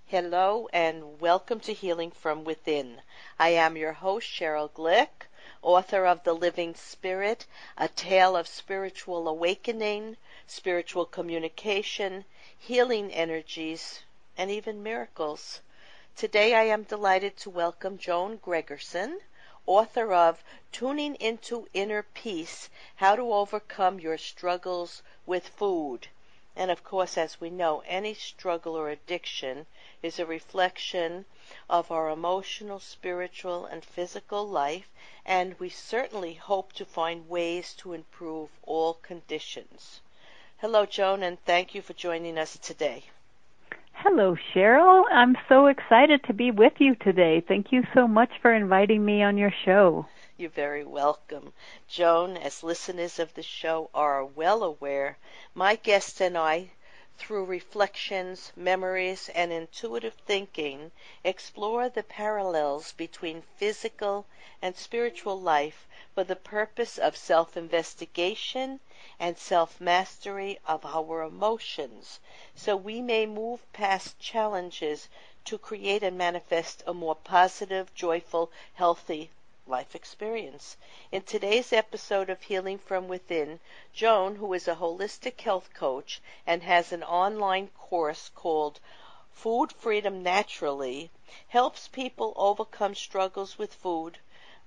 Hello and welcome to Healing from Within. I am your host, Cheryl Glick, author of The Living Spirit, a tale of spiritual awakening, spiritual communication, healing energies, and even miracles. Today I am delighted to welcome Joan Gregerson, author of Tuning into Inner Peace, How to Overcome Your Struggles with Food. And of course, as we know, any struggle or addiction is a reflection of our emotional, spiritual, and physical life, and we certainly hope to find ways to improve all conditions. Hello, Joan, and thank you for joining us today. Hello, Cheryl. I'm so excited to be with you today. Thank you so much for inviting me on your show. You're very welcome. Joan, as listeners of the show are well aware, my guest and I, through reflections, memories, and intuitive thinking, explore the parallels between physical and spiritual life for the purpose of self-investigation and self-mastery of our emotions, so we may move past challenges to create and manifest a more positive, joyful, healthy life experience. In today's episode of Healing from Within, Joan, who is a holistic health coach and has an online course called Food Freedom Naturally, helps people overcome struggles with food,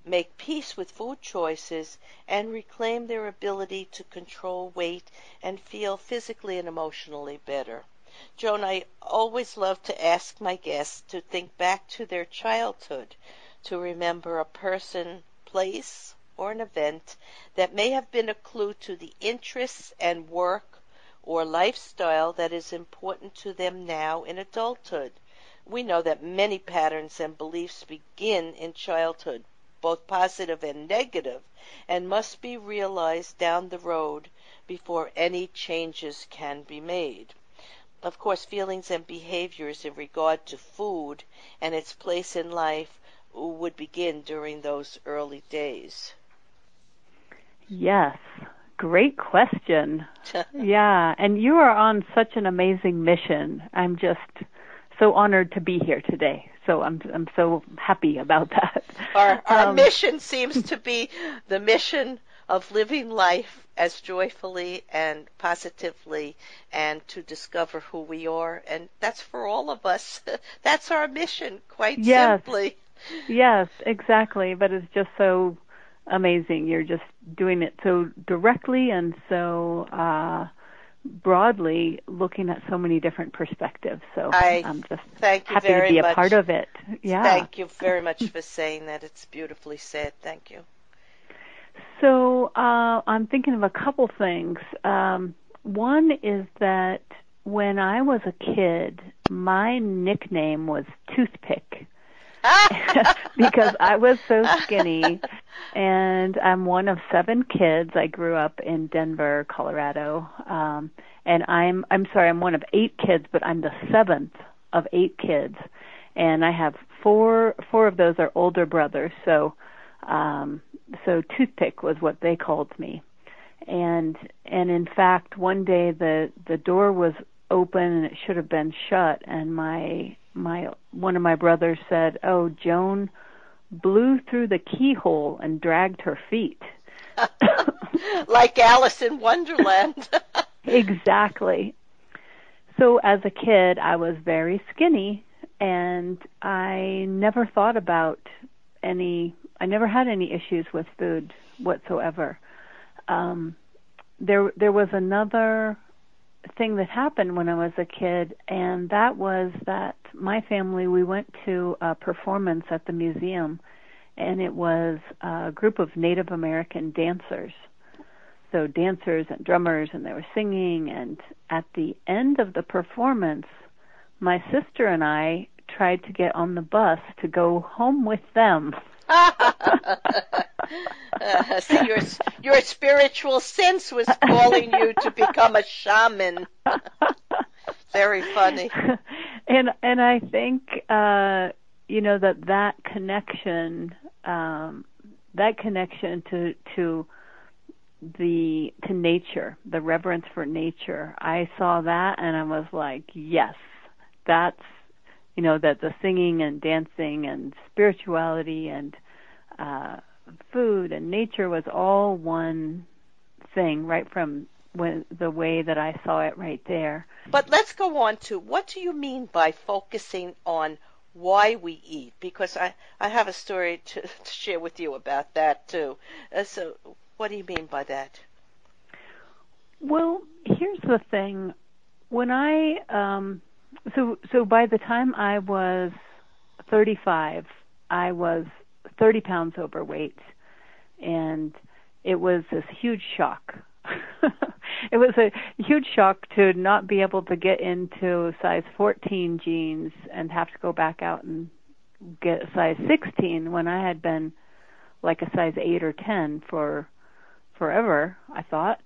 make peace with food choices, and reclaim their ability to control weight and feel physically and emotionally better. Joan, I always love to ask my guests to think back to their childhood, to remember a person, place, or an event that may have been a clue to the interests and work or lifestyle that is important to them now in adulthood. We know that many patterns and beliefs begin in childhood, both positive and negative, and must be realized down the road before any changes can be made. Of course, feelings and behaviors in regard to food and its place in life would begin during those early days? Yes, great question. Yeah, and you are on such an amazing mission. I'm just so honored to be here today. So I'm so happy about that. Our mission seems to be the mission of living life as joyfully and positively, and to discover who we are, and that's for all of us. That's our mission, quite simply. Yes, exactly. But it's just so amazing. You're just doing it so directly and so broadly, looking at so many different perspectives. So I'm just happy to be a part of it. Yeah. Thank you very much for saying that. It's beautifully said. Thank you. So I'm thinking of a couple things. One is that when I was a kid, my nickname was Toothpick. Because I was so skinny, and I'm one of 7 kids. I grew up in Denver, Colorado, and I'm one of 8 kids, but I'm the 7th of 8 kids, and I have four of those are older brothers. So Toothpick was what they called me, and in fact, one day the door was open and it should have been shut, and one of my brothers said, "Oh, Joan blew through the keyhole and dragged her feet." Like Alice in Wonderland. Exactly. So as a kid, I was very skinny, and I never thought about I never had any issues with food whatsoever. There was another thing that happened when I was a kid, and that was that my family, we went to a performance at the museum, and it was a group of Native American dancers. So dancers and drummers, and they were singing, and at the end of the performance, my sister and I tried to get on the bus to go home with them. So your spiritual sense was calling you to become a shaman. Very funny. And I think that connection to nature, the reverence for nature. I saw that and I was like, yes, that's that the singing and dancing and spirituality and food and nature was all one thing, right from the way that I saw it right there. But let's go on to, what do you mean by focusing on why we eat? Because I have a story to share with you about that too. So what do you mean by that? Well, here's the thing. When so by the time I was 35, I was 30 pounds overweight, and it was this huge shock. It was a huge shock to not be able to get into size 14 jeans and have to go back out and get a size 16 when I had been like a size 8 or 10 for forever, I thought.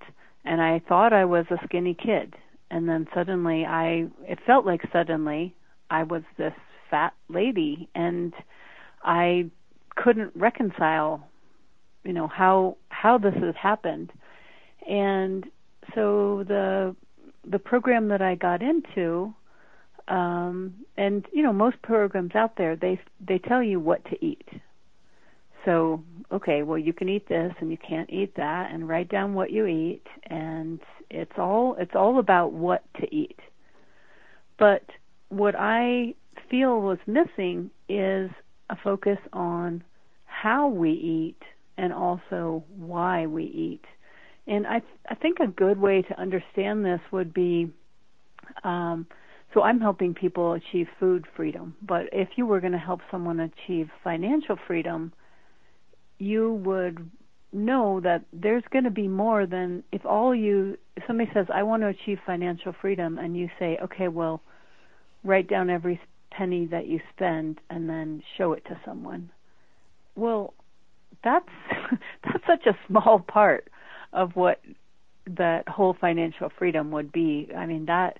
And I thought I was a skinny kid. And then suddenly it felt like suddenly I was this fat lady, and I couldn't reconcile, how this has happened. And so the program that I got into, and most programs out there, they tell you what to eat. So, okay, well, you can eat this and you can't eat that, and write down what you eat, and it's all about what to eat. But what I feel was missing is a focus on how we eat and also why we eat. And I think a good way to understand this would be, so I'm helping people achieve food freedom, but if you were going to help someone achieve financial freedom, you would know that there's going to be more than if somebody says, I want to achieve financial freedom, and you say, okay, well, write down every penny that you spend and then show it to someone. Well, that's such a small part of what that whole financial freedom would be. I mean, that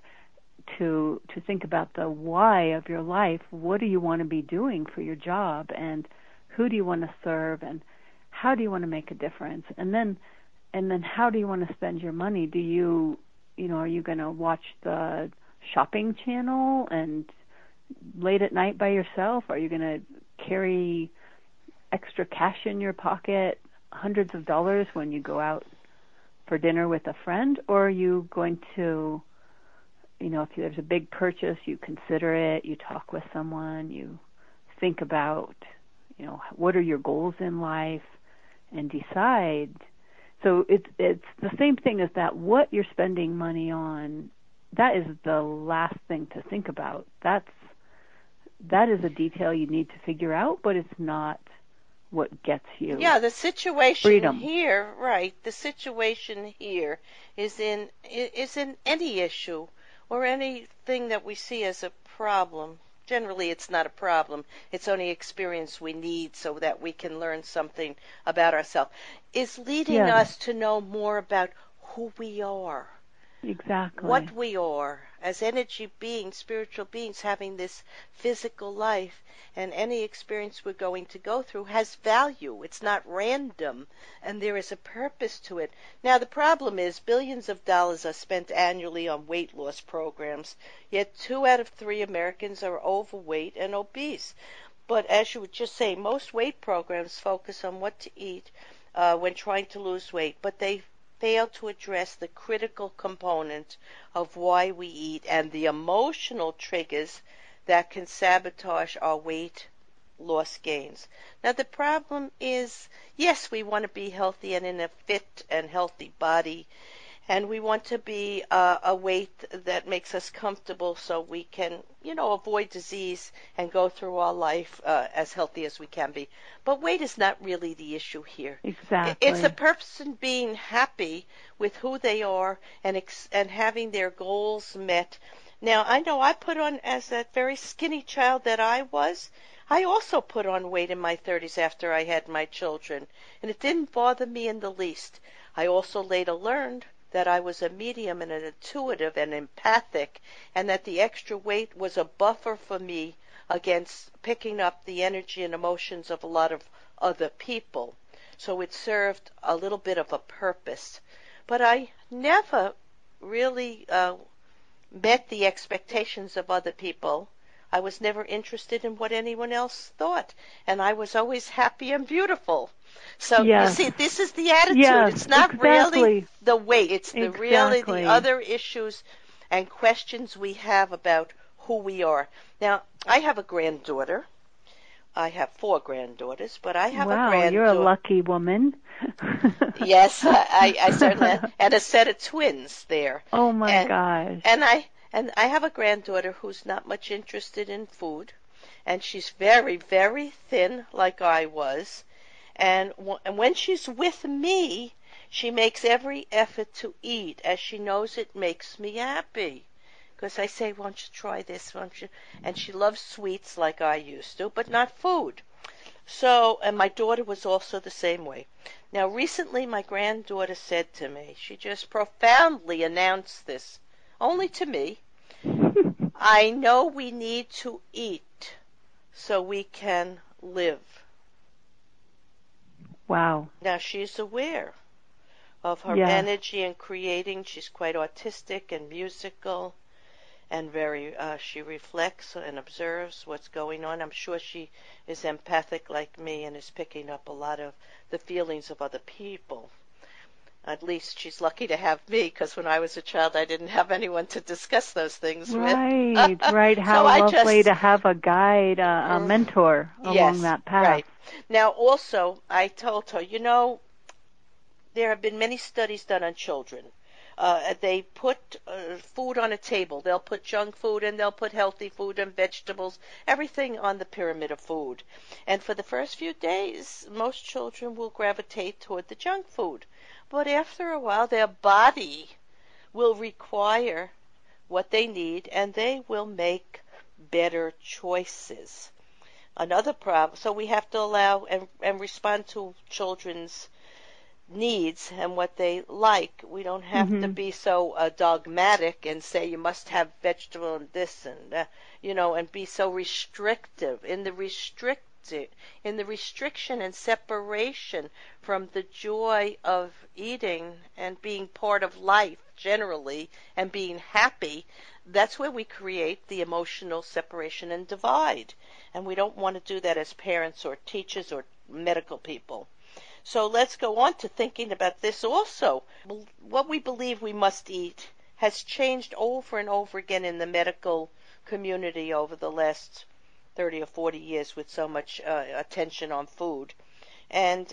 to think about the why of your life, what do you want to be doing for your job, and who do you want to serve, and how do you want to make a difference, and then how do you want to spend your money? Do you are you going to watch the shopping channel and late at night by yourself? Are you going to carry extra cash in your pocket, hundreds of dollars, when you go out for dinner with a friend? Or are you going to, if there's a big purchase, you consider it, you talk with someone, you think about, what are your goals in life, and decide. So it's the same thing as that. What you're spending money on, that is the last thing to think about. That is a detail you need to figure out, but it's not what gets you. Yeah, the situation freedom. Here, right? The situation here is in any issue or anything that we see as a problem. Generally, it's not a problem. It's only experience we need so that we can learn something about ourselves. Is leading us to know more about who we are. Exactly. What we are as energy beings, spiritual beings, having this physical life, and any experience we're going to go through has value. It's not random, and there is a purpose to it. Now, the problem is billions of dollars are spent annually on weight loss programs, yet 2 out of 3 Americans are overweight and obese. But as you would just say, most weight programs focus on what to eat when trying to lose weight, but they fail to address the critical component of why we eat and the emotional triggers that can sabotage our weight loss gains. Now, the problem is, yes, we want to be healthy and in a fit and healthy body, and we want to be a weight that makes us comfortable so we can, avoid disease and go through our life as healthy as we can be. But weight is not really the issue here. Exactly. It's a person being happy with who they are and having their goals met. Now, I know I put on, as that very skinny child that I was, I also put on weight in my 30s after I had my children, and it didn't bother me in the least. I also later learned that I was a medium and an intuitive and empathic, and that the extra weight was a buffer for me against picking up the energy and emotions of a lot of other people. So it served a little bit of a purpose. But I never really met the expectations of other people. I was never interested in what anyone else thought, and I was always happy and beautiful. So you Yes. see, this is the attitude. Yes, It's not really exactly. the weight. It's the Exactly. other issues and questions we have about who we are. Now, I have a granddaughter. I have four granddaughters, but I have a Wow, you're a granddaughter. lucky woman. Yes, I certainly, and a set of twins there. Oh my And gosh. and I have a granddaughter who's not much interested in food, and she's very, very thin like I was. And when she's with me, she makes every effort to eat, as she knows it makes me happy. Because I say, won't you try this, won't you? And she loves sweets like I used to, but not food. So, and my daughter was also the same way. Now, recently my granddaughter said to me, she just profoundly announced this, only to me, I know we need to eat so we can live. Wow. Now, she's aware of her Yes. energy in creating. She's quite artistic and musical, and very she reflects and observes what's going on. I'm sure she is empathic like me and is picking up a lot of the feelings of other people. At least she's lucky to have me, because when I was a child I didn't have anyone to discuss those things with. Right, right. So How I lovely just to have a guide, a mentor along yes, that path. right. Now also I told her, there have been many studies done on children. They put food on a table. They'll put junk food and they'll put healthy food and vegetables, everything on the pyramid of food. And for the first few days, most children will gravitate toward the junk food. But after a while, their body will require what they need and they will make better choices. Another problem, so we have to allow and respond to children's needs and what they like. We don't have to Mhm. be so dogmatic and say you must have vegetable and this and and be so restrictive in the restriction and separation from the joy of eating and being part of life generally and being happy. That's where we create the emotional separation and divide. And we don't want to do that as parents or teachers or medical people. So let's go on to thinking about this also. What we believe we must eat has changed over and over again in the medical community over the last 30 or 40 years with so much attention on food. And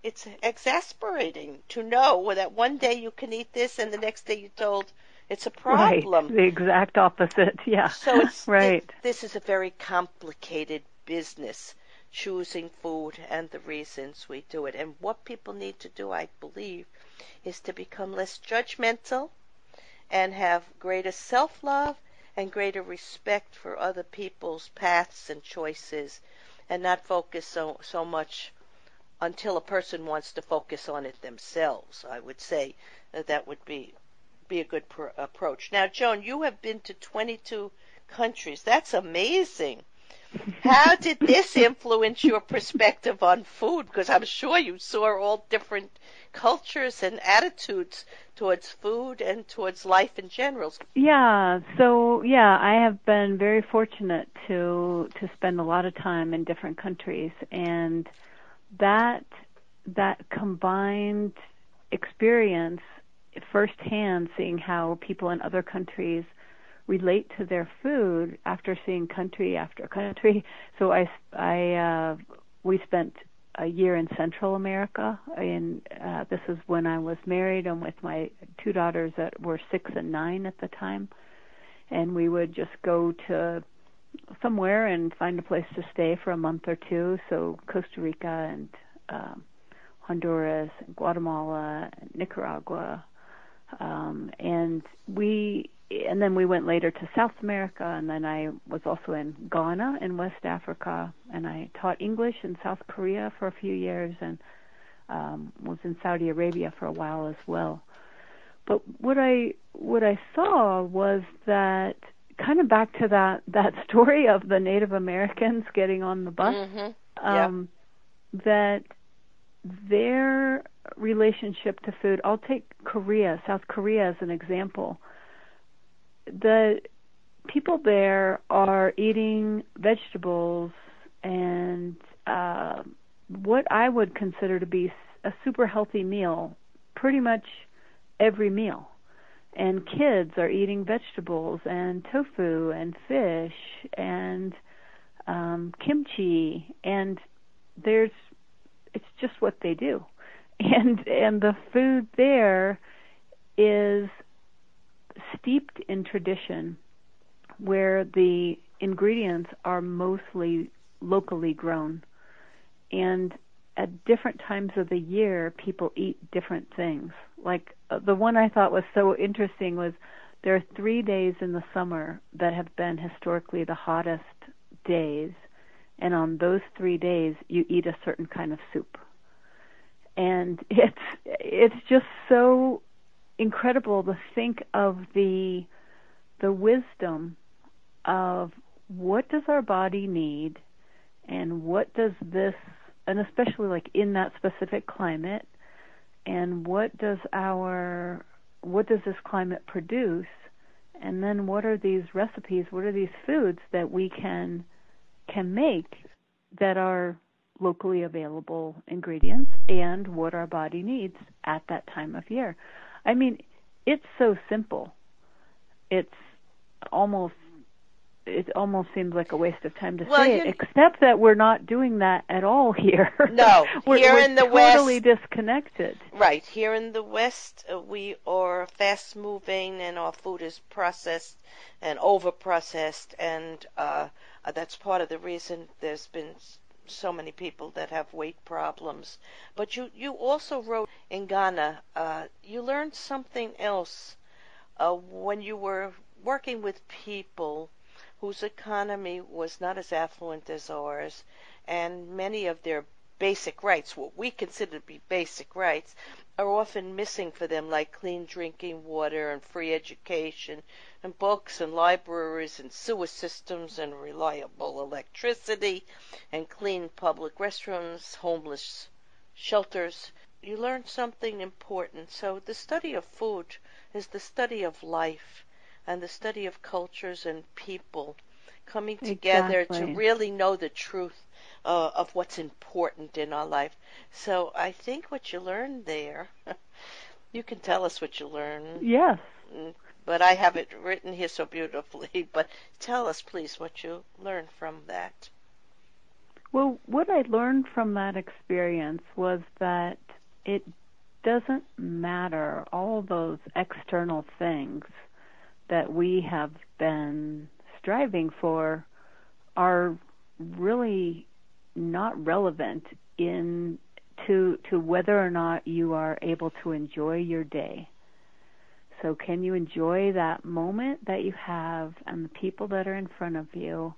it's exasperating to know that one day you can eat this and the next day you're told it's a Right. problem. The exact opposite. Yeah. So Right. this is a very complicated business, choosing food and the reasons we do it. And what people need to do, I believe, is to become less judgmental and have greater self-love and greater respect for other people's paths and choices, and not focus so much until a person wants to focus on it themselves. I would say that would be a good approach. Now, Joan, you have been to 22 countries. That's amazing. How did this influence your perspective on food? Because I'm sure you saw all different cultures and attitudes towards food and towards life in general. Yeah, so yeah, I have been very fortunate to spend a lot of time in different countries, and that combined experience firsthand, seeing how people in other countries relate to their food after seeing country after country. So we spent a year in Central America, and this is when I was married and with my two daughters that were 6 and 9 at the time. And we would just go to somewhere and find a place to stay for a month or two. So Costa Rica and Honduras, and Guatemala, and Nicaragua, and then we went later to South America, and then I was also in Ghana in West Africa, and I taught English in South Korea for a few years, and was in Saudi Arabia for a while as well. But what I saw was that, kind of back to that story of the Native Americans getting on the bus, that their relationship to food. I'll take South Korea as an example. people there are eating vegetables and what I would consider to be a super healthy meal pretty much every meal. And kids are eating vegetables and tofu and fish and kimchi, and it's just what they do. And the food there is steeped in tradition, where the ingredients are mostly locally grown. And at different times of the year, people eat different things. Like the one I thought was so interesting was there are 3 days in the summer that have been historically the hottest days, and on those 3 days you eat a certain kind of soup. And it's just so incredible to think of the wisdom of what does our body need, and what does this, and especially like in that specific climate, and what does this climate produce, and then what are these recipes, what are these foods that we can make that are locally available ingredients, and what our body needs at that time of year. I mean, it's so simple. It almost seems like a waste of time to say it, except that we're not doing that at all here. No, we're in the totally West, disconnected. Right, here in the West, we are fast-moving, and our food is processed and over-processed, and that's part of the reason there's been so many people that have weight problems. But you also wrote in Ghana, you learned something else when you were working with people whose economy was not as affluent as ours, and many of their basic rights, what we consider to be basic rights, are often missing for them, like clean drinking water and free education and books and libraries and sewer systems and reliable electricity and clean public restrooms, homeless shelters. You learn something important. So the study of food is the study of life and the study of cultures and people coming together to really know the truth of what's important in our life. So I think what you learned there, you can tell us what you learned. Yes. But I have it written here so beautifully. But tell us, please, what you learned from that. Well, what I learned from that experience was that it doesn't matter all those external things that we have been striving for are really not relevant to whether or not you are able to enjoy your day. So can you enjoy that moment that you have and the people that are in front of you?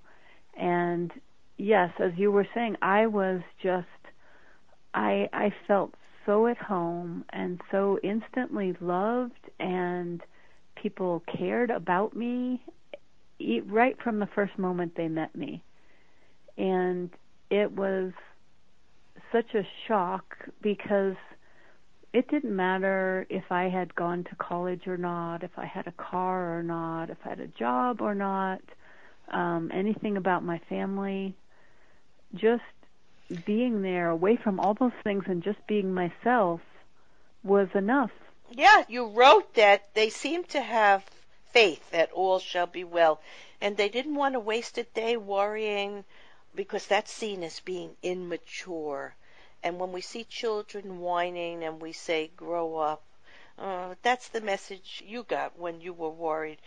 And yes, as you were saying, I felt so at home and so instantly loved, and people cared about me right from the first moment they met me. And it was such a shock because it didn't matter if I had gone to college or not, if I had a car or not, if I had a job or not, anything about my family. Just being there away from all those things and just being myself was enough. Yeah, you wrote that they seemed to have faith that all shall be well, and they didn't want to waste a day worrying, because that's seen as being immature. And when we see children whining and we say, grow up, that's the message you got when you were worried.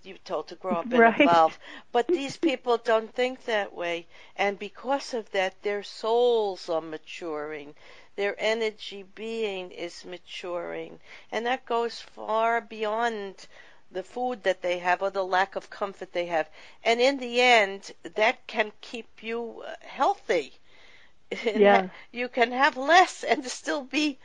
You were told to grow up and right. evolve. But these people don't think that way. And because of that, their souls are maturing. Their energy being is maturing. And that goes far beyond the food that they have or the lack of comfort they have. And in the end, that can keep you healthy. Yeah. You can have less and still be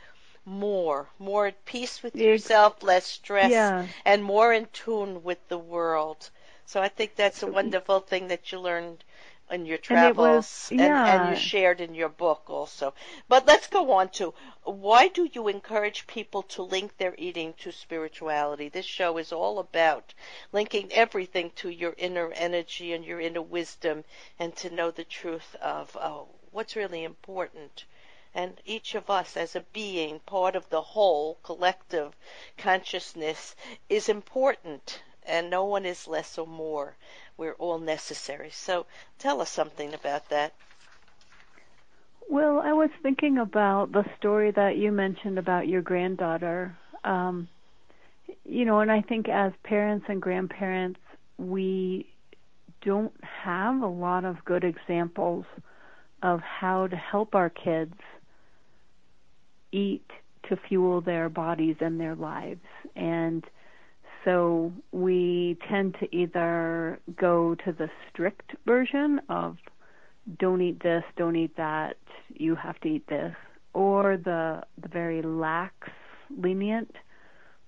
more at peace with yourself, less stress, and more in tune with the world. So I think that's a wonderful thing that you learned in your And it was, travels, and you yeah. shared in your book also. But let's go on to, why do you encourage people to link their eating to spirituality? This show is all about linking everything to your inner energy and your inner wisdom, and to know the truth of what's really important. And each of us as a being, part of the whole collective consciousness, is important, and no one is less or more. We're all necessary. So tell us something about that. Well, I was thinking about the story that you mentioned about your granddaughter. And I think as parents and grandparents, we don't have a lot of good examples of how to help our kids eat to fuel their bodies and their lives. And so we tend to either go to the strict version of don't eat this, don't eat that, you have to eat this, or the very lax, lenient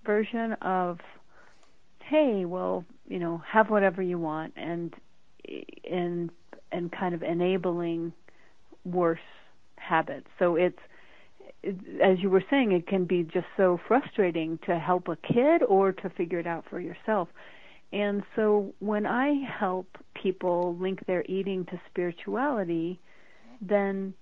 version of, hey, well, have whatever you want, and kind of enabling worse habits. So it's, as you were saying, it can be just so frustrating to help a kid or to figure it out for yourself. And so when I help people link their eating to spirituality, then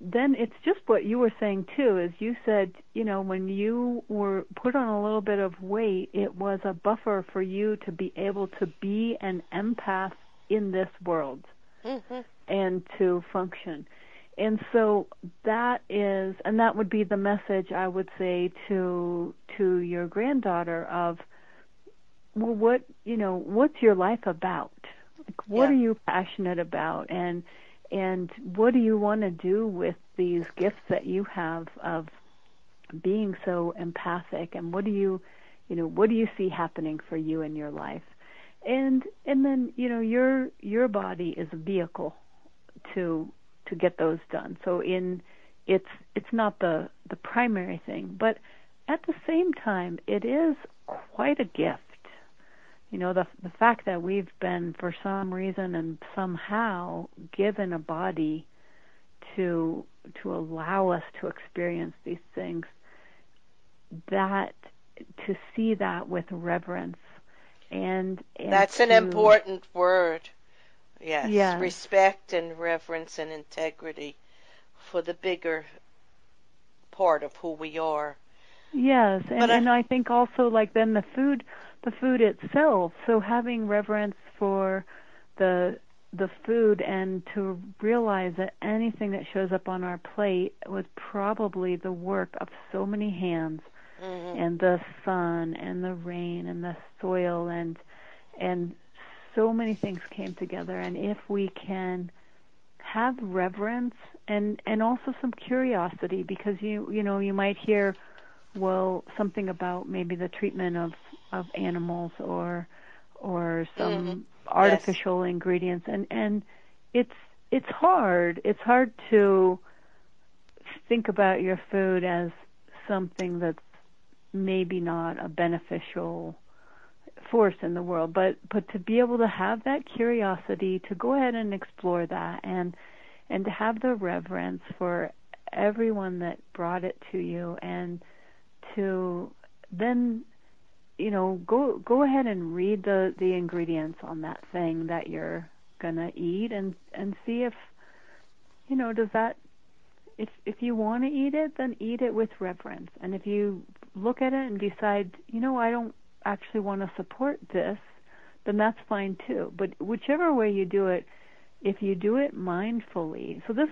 it's just what you were saying too, is you said, when you were put on a little bit of weight, it was a buffer for you to be able to be an empath in this world Mm-hmm. and to function. And so that would be the message I would say to your granddaughter of, well, what's your life about? Like, what Yeah. are you passionate about, and what do you want to do with these gifts that you have of being so empathic, and what do you see happening for you in your life? And then, your body is a vehicle to get those done. So it's not the primary thing, but at the same time, it is quite a gift. The fact that we've been, for some reason and somehow, given a body to allow us to experience these things, that to see that with reverence and That's an to, important word. Yes. yes, Respect and reverence and integrity for the bigger part of who we are. yes, But and I think also, like, then the food itself. So having reverence for the food, and to realize that anything that shows up on our plate was probably the work of so many hands, mm-hmm. and the sun and the rain and the soil, and so many things came together. And if we can have reverence and also some curiosity, because you might hear, well, something about maybe the treatment of animals or Mm-hmm. some Yes. artificial ingredients, and it's hard to think about your food as something that's maybe not a beneficial force in the world, but to be able to have that curiosity to go ahead and explore that, and to have the reverence for everyone that brought it to you, and to then go ahead and read the ingredients on that thing that you're gonna eat, and see if does that, if you want to eat it, then eat it with reverence. And if you look at it and decide, I don't actually want to support this, then that's fine too. But whichever way you do it, if you do it mindfully. So this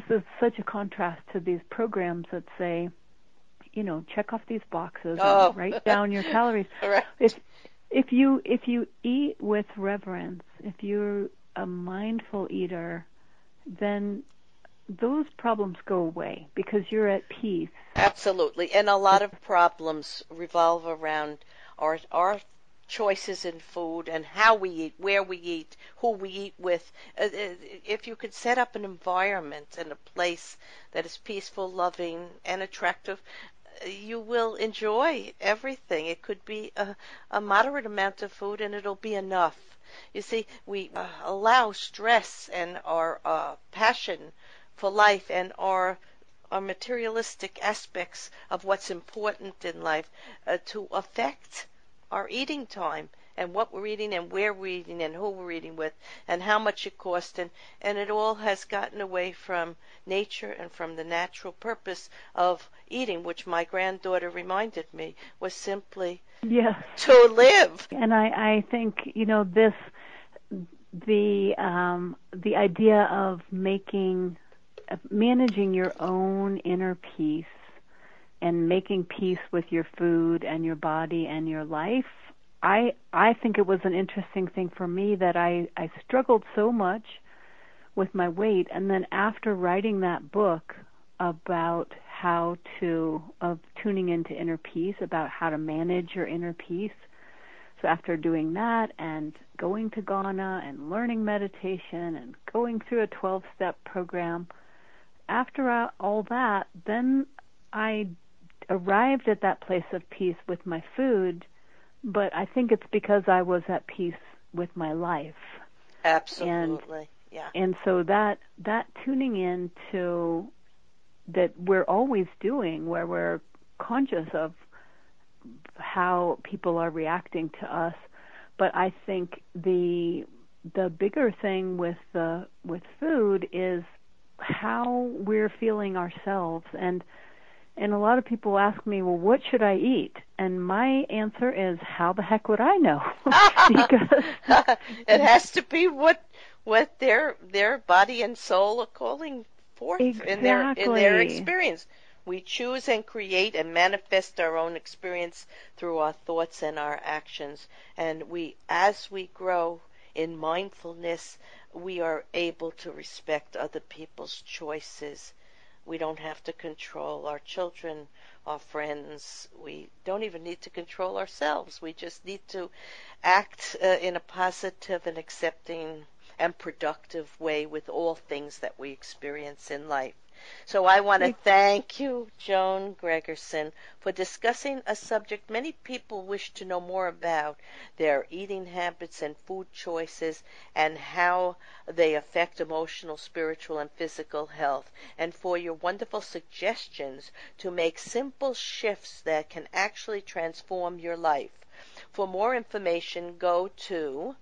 is such a contrast to these programs that say, check off these boxes and Oh. write down your calories. Right. If you eat with reverence, if you're a mindful eater, then those problems go away because you're at peace. Absolutely. And a lot of problems revolve around our choices in food and how we eat, where we eat, who we eat with. If you could set up an environment and a place that is peaceful, loving, and attractive, you will enjoy everything. It could be a moderate amount of food, and it'll be enough. You see, we allow stress and our passion for life and our materialistic aspects of what's important in life to affect our eating time and what we're eating and where we're eating and who we're eating with and how much it costs, and it all has gotten away from nature and from the natural purpose of eating, which my granddaughter reminded me was simply Yes. to live. And I think, this, the idea of managing your own inner peace and making peace with your food and your body and your life, I think it was an interesting thing for me that I struggled so much with my weight, and then after writing that book about of tuning into inner peace, about how to manage your inner peace. So after doing that and going to Ghana and learning meditation and going through a 12-step program, after all that, then I arrived at that place of peace with my food, but I think it's because I was at peace with my life. Absolutely, And so that tuning into that we're always doing, where we're conscious of how people are reacting to us, but I think the bigger thing with food is how we're feeling ourselves, and a lot of people ask me, well, what should I eat? And my answer is, how the heck would I know? Because it has to be what their body and soul are calling forth in their experience. We choose and create and manifest our own experience through our thoughts and our actions. And as we grow in mindfulness, we are able to respect other people's choices. We don't have to control our children, our friends. We don't even need to control ourselves. We just need to act in a positive and accepting and productive way with all things that we experience in life. So I want to thank you, Joan Gregerson, for discussing a subject many people wish to know more about, their eating habits and food choices and how they affect emotional, spiritual, and physical health, and for your wonderful suggestions to make simple shifts that can actually transform your life. For more information, go to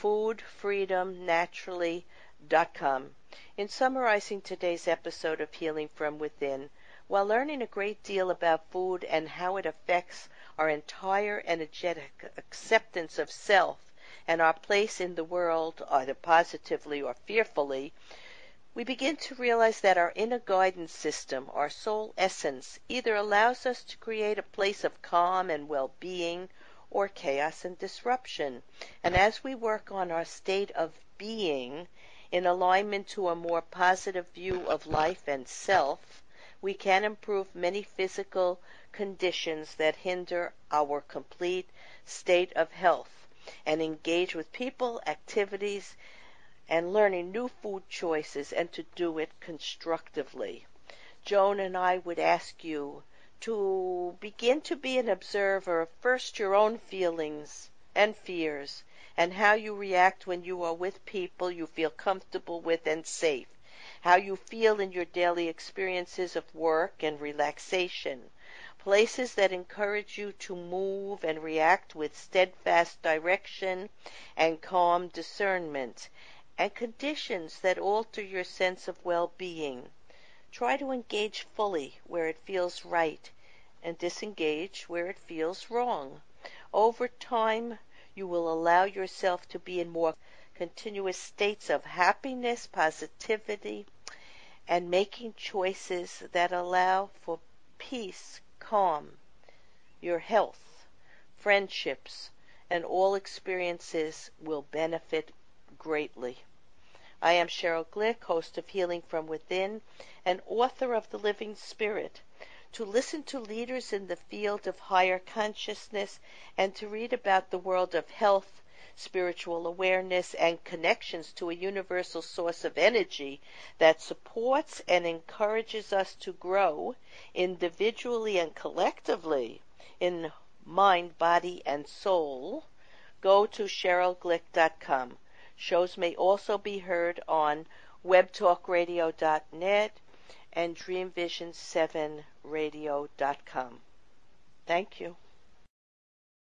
foodfreedomnaturally.com. In summarizing today's episode of Healing from Within, while learning a great deal about food and how it affects our entire energetic acceptance of self and our place in the world, either positively or fearfully, we begin to realize that our inner guidance system, our soul essence, either allows us to create a place of calm and well-being or chaos and disruption. And as we work on our state of being in alignment to a more positive view of life and self, we can improve many physical conditions that hinder our complete state of health and engage with people, activities, and learning new food choices, and to do it constructively. Joan and I would ask you to begin to be an observer of first your own feelings and fears and how you react when you are with people you feel comfortable with and safe, how you feel in your daily experiences of work and relaxation, places that encourage you to move and react with steadfast direction and calm discernment, and conditions that alter your sense of well-being. Try to engage fully where it feels right and disengage where it feels wrong. Over time, you will allow yourself to be in more continuous states of happiness, positivity, and making choices that allow for peace, calm, your health, friendships, and all experiences will benefit greatly. I am Cheryl Glick, host of Healing from Within and author of The Living Spirit. To listen to leaders in the field of higher consciousness and to read about the world of health, spiritual awareness, and connections to a universal source of energy that supports and encourages us to grow individually and collectively in mind, body, and soul, go to CherylGlick.com. Shows may also be heard on webtalkradio.net and dreamvision7radio.com. Thank you.